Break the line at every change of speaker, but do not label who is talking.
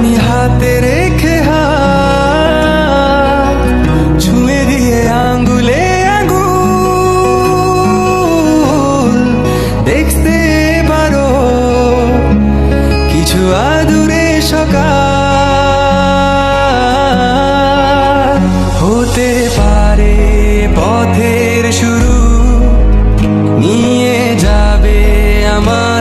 আমি হাতে রেখে হাত ছুঁয়ে দিয়ে আঙ্গুলে আঙ্গুল দেখতে পারো কিছু আদুরে সকাল হতে পারে পথের শুরু নিয়ে যাবে আমার